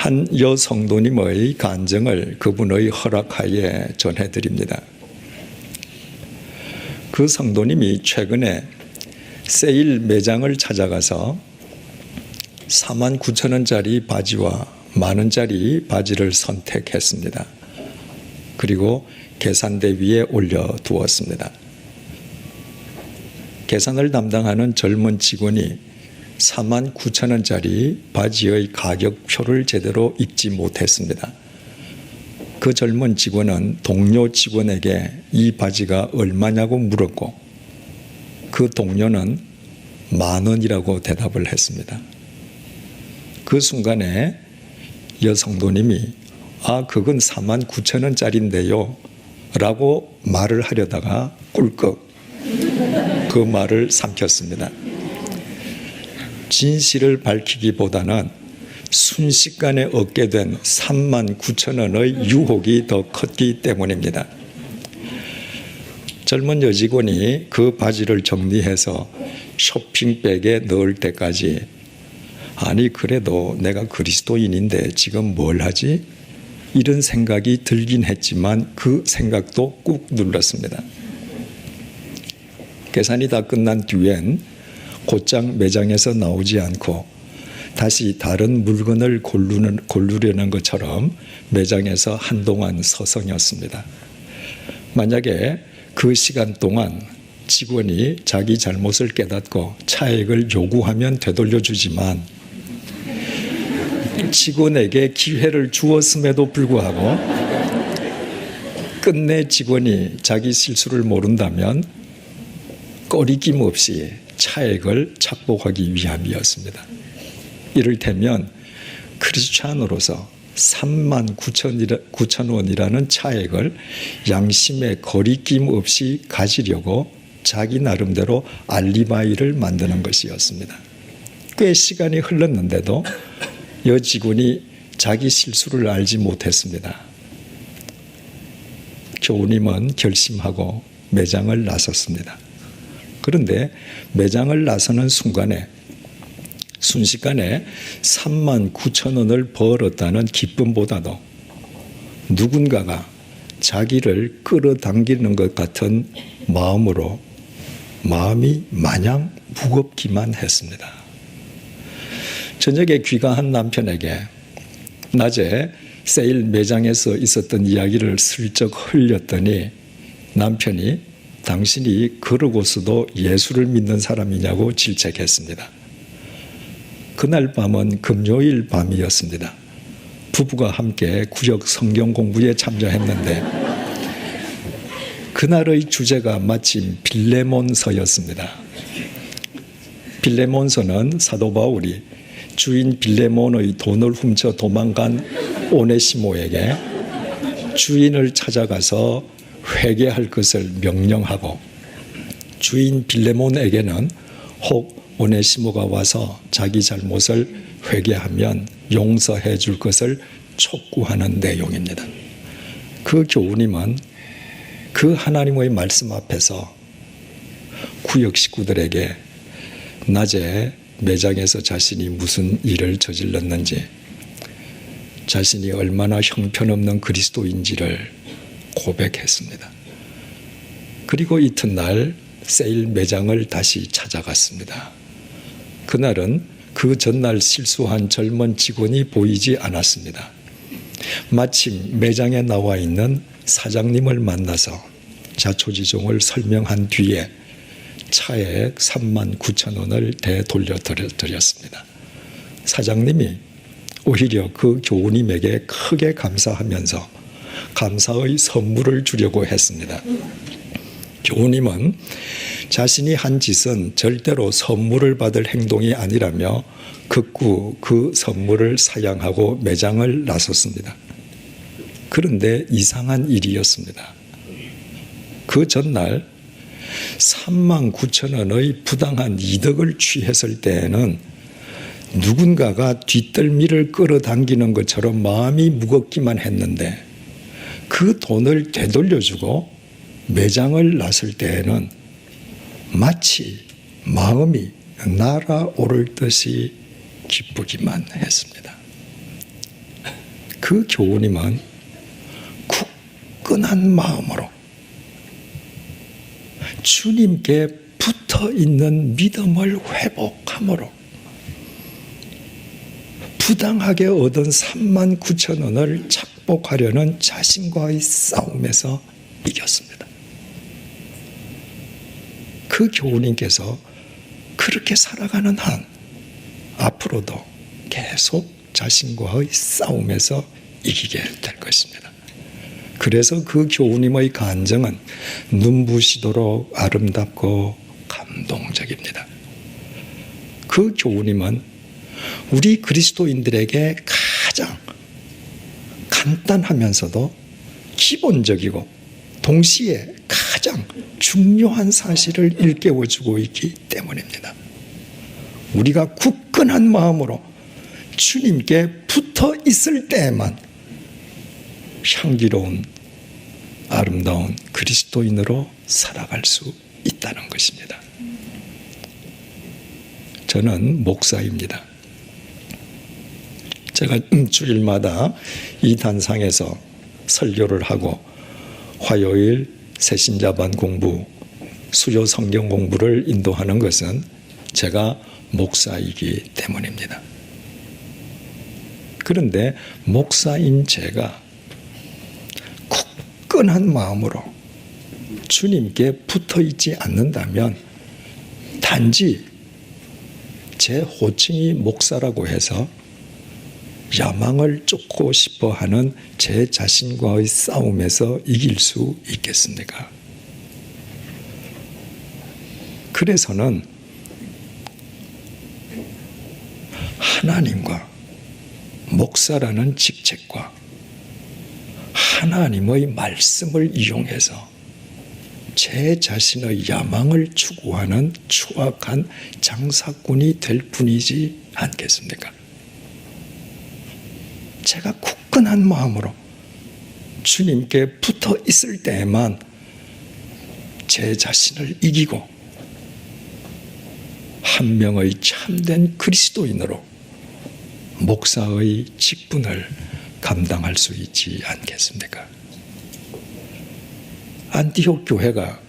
한 여성도님의 간증을 그분의 허락하에 전해드립니다. 그 성도님이 최근에 세일 매장을 찾아가서 49,000원짜리 바지와 만원짜리 바지를 선택했습니다. 그리고 계산대 위에 올려두었습니다. 계산을 담당하는 젊은 직원이 49,000원짜리 바지의 가격표를 제대로 읽지 못했습니다. 그 젊은 직원은 동료 직원에게 이 바지가 얼마냐고 물었고 그 동료는 10,000원이라고 대답을 했습니다. 그 순간에 여성도님이 그건 49,000원짜리인데요 라고 말을 하려다가 꿀꺽 그 말을 삼켰습니다. 진실을 밝히기보다는 순식간에 얻게 된 39,000원의 유혹이 더 컸기 때문입니다. 젊은 여직원이 그 바지를 정리해서 쇼핑백에 넣을 때까지 아니 그래도 내가 그리스도인인데 지금 뭘 하지? 이런 생각이 들긴 했지만 그 생각도 꾹 눌렀습니다. 계산이 다 끝난 뒤엔 곧장 매장에서 나오지 않고 다시 다른 물건을 고르려는 것처럼 매장에서 한동안 서성였습니다. 만약에 그 시간 동안 직원이 자기 잘못을 깨닫고 차액을 요구하면 되돌려주지만 직원에게 기회를 주었음에도 불구하고 끝내 직원이 자기 실수를 모른다면 꺼리낌 없이 차액을 착복하기 위함이었습니다. 이를테면 크리스찬으로서 39,000원이라는 차액을 양심에 거리낌 없이 가지려고 자기 나름대로 알리바이를 만드는 것이었습니다. 꽤 시간이 흘렀는데도 여직원이 자기 실수를 알지 못했습니다. 교우님은 결심하고 매장을 나섰습니다. 그런데 매장을 나서는 순식간에 39,000원을 벌었다는 기쁨보다도 누군가가 자기를 끌어당기는 것 같은 마음으로 마음이 마냥 무겁기만 했습니다. 저녁에 귀가한 남편에게 낮에 세일 매장에서 있었던 이야기를 슬쩍 흘렸더니 남편이 당신이 그러고서도 예수를 믿는 사람이냐고 질책했습니다. 그날 밤은 금요일 밤이었습니다. 부부가 함께 구역 성경 공부에 참여했는데 그날의 주제가 마침 빌레몬서였습니다. 빌레몬서는 사도 바울이 주인 빌레몬의 돈을 훔쳐 도망간 오네시모에게 주인을 찾아가서 회개할 것을 명령하고 주인 빌레몬에게는 혹 오네시모가 와서 자기 잘못을 회개하면 용서해 줄 것을 촉구하는 내용입니다. 그 교우님은 그 하나님의 말씀 앞에서 구역 식구들에게 낮에 매장에서 자신이 무슨 일을 저질렀는지 자신이 얼마나 형편없는 그리스도인지를 고백했습니다. 그리고 이튿날 세일 매장을 다시 찾아갔습니다. 그날은 그 전날 실수한 젊은 직원이 보이지 않았습니다. 마침 매장에 나와 있는 사장님을 만나서 자초지종을 설명한 뒤에 차액 39,000원을 되돌려드렸습니다. 사장님이 오히려 그 교우님에게 크게 감사하면서 감사의 선물을 주려고 했습니다. 교우님은 자신이 한 짓은 절대로 선물을 받을 행동이 아니라며 극구 그 선물을 사양하고 매장을 나섰습니다. 그런데 이상한 일이었습니다. 그 전날 39,000원의 부당한 이득을 취했을 때에는 누군가가 뒷덜미를 끌어당기는 것처럼 마음이 무겁기만 했는데 그 돈을 되돌려주고 매장을 나설 때에는 마치 마음이 날아오를 듯이 기쁘기만 했습니다. 그 교우님은 굳건한 마음으로 주님께 붙어 있는 믿음을 회복함으로 부당하게 얻은 39,000원을 착복하려는 자신과의 싸움에서 이겼습니다. 그 교우님께서 그렇게 살아가는 한 앞으로도 계속 자신과의 싸움에서 이기게 될 것입니다. 그래서 그 교우님의 간증은 눈부시도록 아름답고 감동적입니다. 그 교우님은 우리 그리스도인들에게 가장 간단하면서도 기본적이고 동시에 가장 중요한 사실을 일깨워주고 있기 때문입니다. 우리가 굳건한 마음으로 주님께 붙어 있을 때에만 향기로운 아름다운 그리스도인으로 살아갈 수 있다는 것입니다. 저는 목사입니다. 제가 주일마다 이 단상에서 설교를 하고 화요일 새신자반 공부, 수요 성경 공부를 인도하는 것은 제가 목사이기 때문입니다. 그런데 목사인 제가 굳건한 마음으로 주님께 붙어 있지 않는다면 단지 제 호칭이 목사라고 해서 야망을 쫓고 싶어 하는 제 자신과의 싸움에서 이길 수 있겠습니까? 그래서는 하나님과 목사라는 직책과 하나님의 말씀을 이용해서 제 자신의 야망을 추구하는 추악한 장사꾼이 될 뿐이지 않겠습니까? 제가 굳건한 마음으로 주님께 붙어 있을 때에만 제 자신을 이기고 한 명의 참된 그리스도인으로 목사의 직분을 감당할 수 있지 않겠습니까? 안티옥 교회가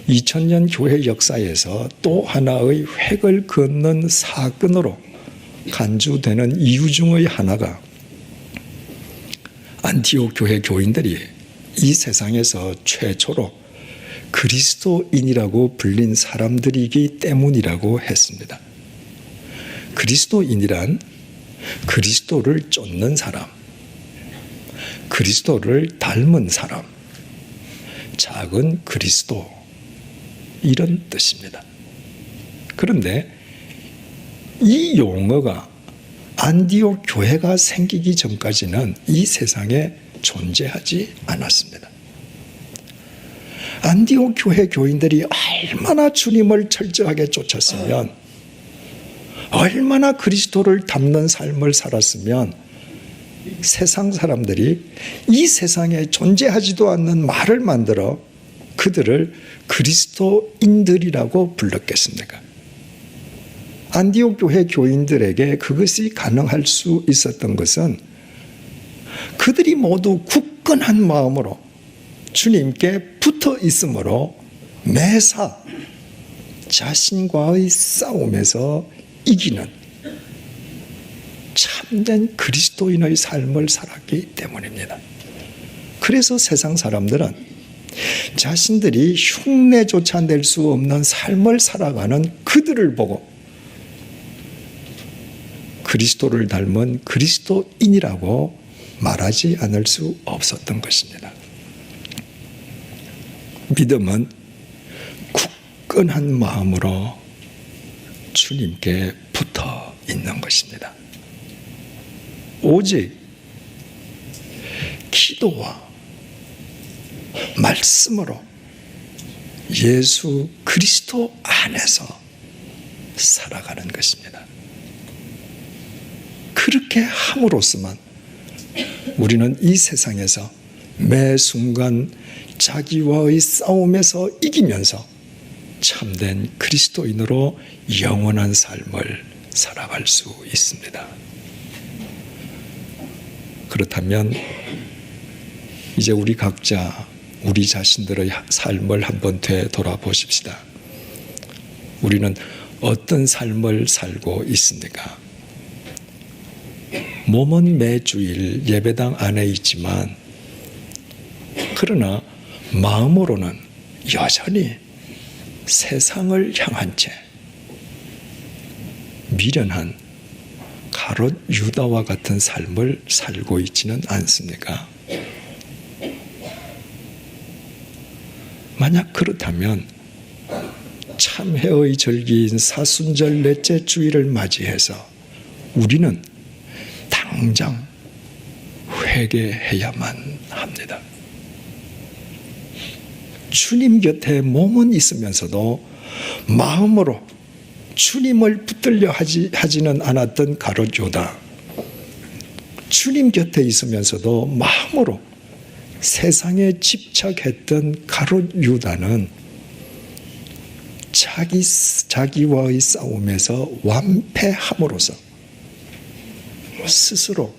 2000년 교회 역사에서 또 하나의 획을 긋는 사건으로 간주되는 이유 중의 하나가 안티옥 교회 교인들이 이 세상에서 최초로 그리스도인이라고 불린 사람들이기 때문이라고 했습니다. 그리스도인이란 그리스도를 쫓는 사람, 그리스도를 닮은 사람, 작은 그리스도, 이런 뜻입니다. 그런데 이 용어가 안디옥 교회가 생기기 전까지는 이 세상에 존재하지 않았습니다. 안디옥 교회 교인들이 얼마나 주님을 철저하게 쫓았으면, 얼마나 그리스도를 닮는 삶을 살았으면 세상 사람들이 이 세상에 존재하지도 않는 말을 만들어 그들을 그리스도인들이라고 불렀겠습니까? 안디옥 교회 교인들에게 그것이 가능할 수 있었던 것은 그들이 모두 굳건한 마음으로 주님께 붙어 있으므로 매사 자신과의 싸움에서 이기는 참된 그리스도인의 삶을 살았기 때문입니다. 그래서 세상 사람들은 자신들이 흉내조차 낼 수 없는 삶을 살아가는 그들을 보고 그리스도를 닮은 그리스도인이라고 말하지 않을 수 없었던 것입니다. 믿음은 굳건한 마음으로 주님께 붙어 있는 것입니다. 오직 기도와 말씀으로 예수 그리스도 안에서 살아가는 것입니다. 그렇게 함으로써만 우리는 이 세상에서 매 순간 자기와의 싸움에서 이기면서 참된 그리스도인으로 영원한 삶을 살아갈 수 있습니다. 그렇다면 이제 우리 각자 우리 자신들의 삶을 한번 되돌아보십시다. 우리는 어떤 삶을 살고 있습니까? 몸은 매주일 예배당 안에 있지만 그러나 마음으로는 여전히 세상을 향한 채 미련한 가롯 유다와 같은 삶을 살고 있지는 않습니까? 만약 그렇다면 참회의 절기인 사순절 넷째 주일을 맞이해서 우리는 당장 회개해야만 합니다. 주님 곁에 몸은 있으면서도 마음으로 주님을 붙들려 하지는 않았던 가롯 유다, 주님 곁에 있으면서도 마음으로 세상에 집착했던 가롯 유다는 자기와의 싸움에서 완패함으로써 스스로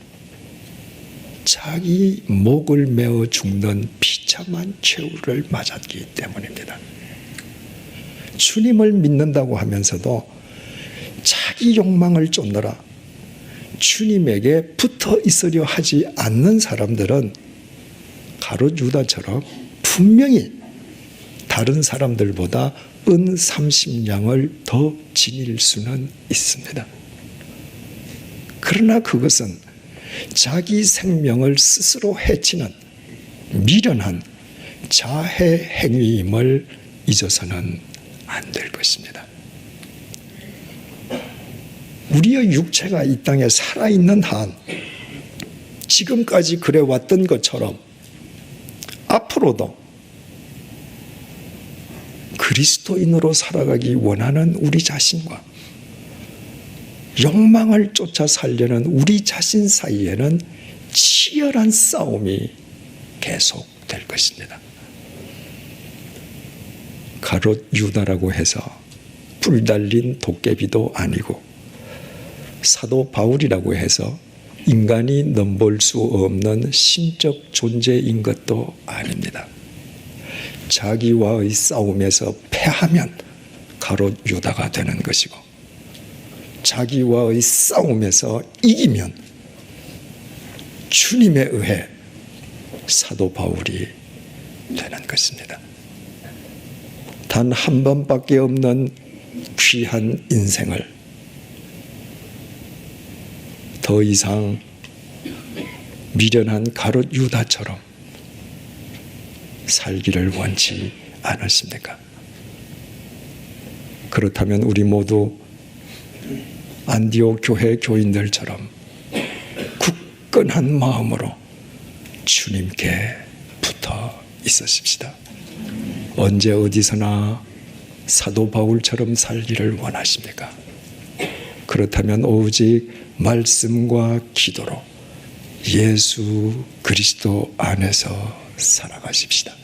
자기 목을 메어 죽는 비참한 최후를 맞았기 때문입니다. 주님을 믿는다고 하면서도 자기 욕망을 쫓느라 주님에게 붙어 있으려 하지 않는 사람들은 가롯 유다처럼 분명히 다른 사람들보다 은 30냥을 더 지닐 수는 있습니다. 그러나 그것은 자기 생명을 스스로 해치는 미련한 자해 행위임을 잊어서는 안 될 것입니다. 우리의 육체가 이 땅에 살아있는 한 지금까지 그래왔던 것처럼 앞으로도 그리스도인으로 살아가기 원하는 우리 자신과 욕망을 쫓아 살려는 우리 자신 사이에는 치열한 싸움이 계속될 것입니다. 가롯 유다라고 해서 불 달린 도깨비도 아니고 사도 바울이라고 해서 인간이 넘볼 수 없는 신적 존재인 것도 아닙니다. 자기와의 싸움에서 패하면 가롯 유다가 되는 것이고 자기와의 싸움에서 이기면 주님에 의해 사도 바울이 되는 것입니다. 단 한 번밖에 없는 귀한 인생을 더 이상 미련한 가롯 유다처럼 살기를 원치 않으십니까? 그렇다면 우리 모두 안디옥 교회 교인들처럼 굳건한 마음으로 주님께 붙어 있으십시다. 언제 어디서나 사도 바울처럼 살기를 원하십니까? 그렇다면 오직 말씀과 기도로 예수 그리스도 안에서 살아가십시다.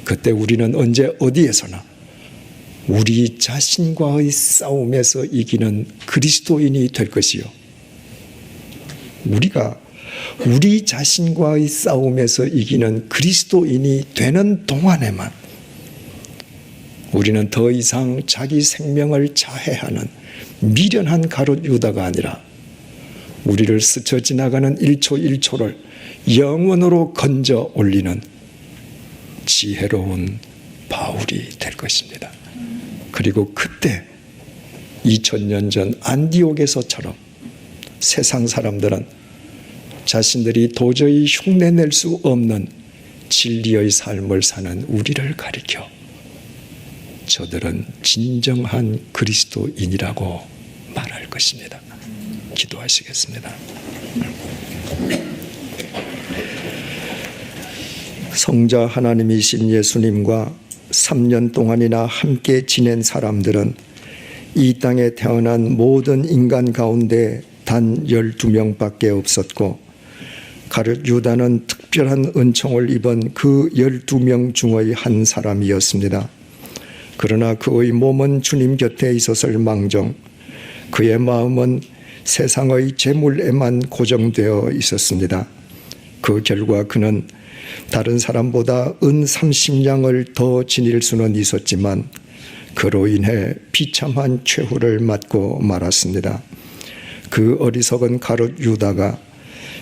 그때 우리는 언제 어디에서나 우리 자신과의 싸움에서 이기는 그리스도인이 될 것이요, 우리가 우리 자신과의 싸움에서 이기는 그리스도인이 되는 동안에만 우리는 더 이상 자기 생명을 자해하는 미련한 가롯 유다가 아니라 우리를 스쳐 지나가는 1초 1초를 영원으로 건져 올리는 지혜로운 바울이 될 것입니다. 그리고 그때 2000년 전 안디옥에서처럼 세상 사람들은 자신들이 도저히 흉내낼 수 없는 진리의 삶을 사는 우리를 가리켜 저들은 진정한 그리스도인이라고 말할 것입니다. 기도하시겠습니다. 성자 하나님이신 예수님과 3년 동안이나 함께 지낸 사람들은 이 땅에 태어난 모든 인간 가운데 단 12명밖에 없었고 가롯 유다는 특별한 은총을 입은 그 12명 중의 한 사람이었습니다. 그러나 그의 몸은 주님 곁에 있었을 망정 그의 마음은 세상의 재물에만 고정되어 있었습니다. 그 결과 그는 다른 사람보다 은 30냥을 더 지닐 수는 있었지만 그로 인해 비참한 최후를 맞고 말았습니다. 그 어리석은 가룟 유다가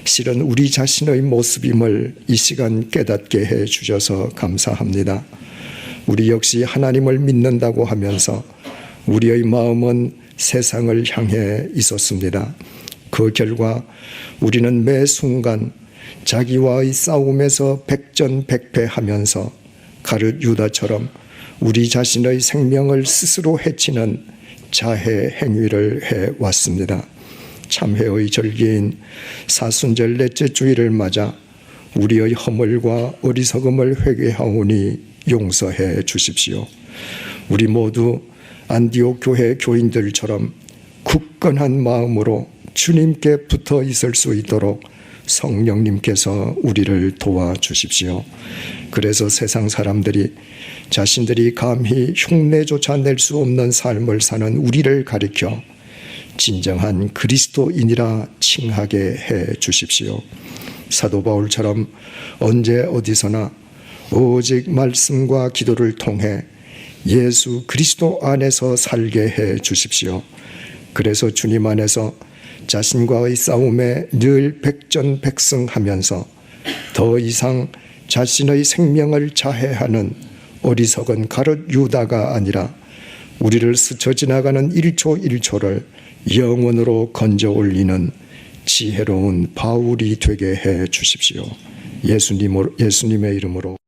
실은 우리 자신의 모습임을 이 시간 깨닫게 해 주셔서 감사합니다. 우리 역시 하나님을 믿는다고 하면서 우리의 마음은 세상을 향해 있었습니다. 그 결과 우리는 매 순간 자기와의 싸움에서 백전백패하면서 가룟 유다처럼 우리 자신의 생명을 스스로 해치는 자해 행위를 해왔습니다. 참회의 절기인 사순절 넷째 주일을 맞아 우리의 허물과 어리석음을 회개하오니 용서해 주십시오. 우리 모두 안디옥 교회 교인들처럼 굳건한 마음으로 주님께 붙어 있을 수 있도록 성령님께서 우리를 도와주십시오. 그래서 세상 사람들이 자신들이 감히 흉내조차 낼 수 없는 삶을 사는 우리를 가리켜 진정한 그리스도인이라 칭하게 해 주십시오. 사도 바울처럼 언제 어디서나 오직 말씀과 기도를 통해 예수 그리스도 안에서 살게 해 주십시오. 그래서 주님 안에서 자신과의 싸움에 늘 백전백승하면서 더 이상 자신의 생명을 자해하는 어리석은 가룟 유다가 아니라 우리를 스쳐 지나가는 1초 1초를 영원으로 건져 올리는 지혜로운 바울이 되게 해 주십시오. 예수님의 이름으로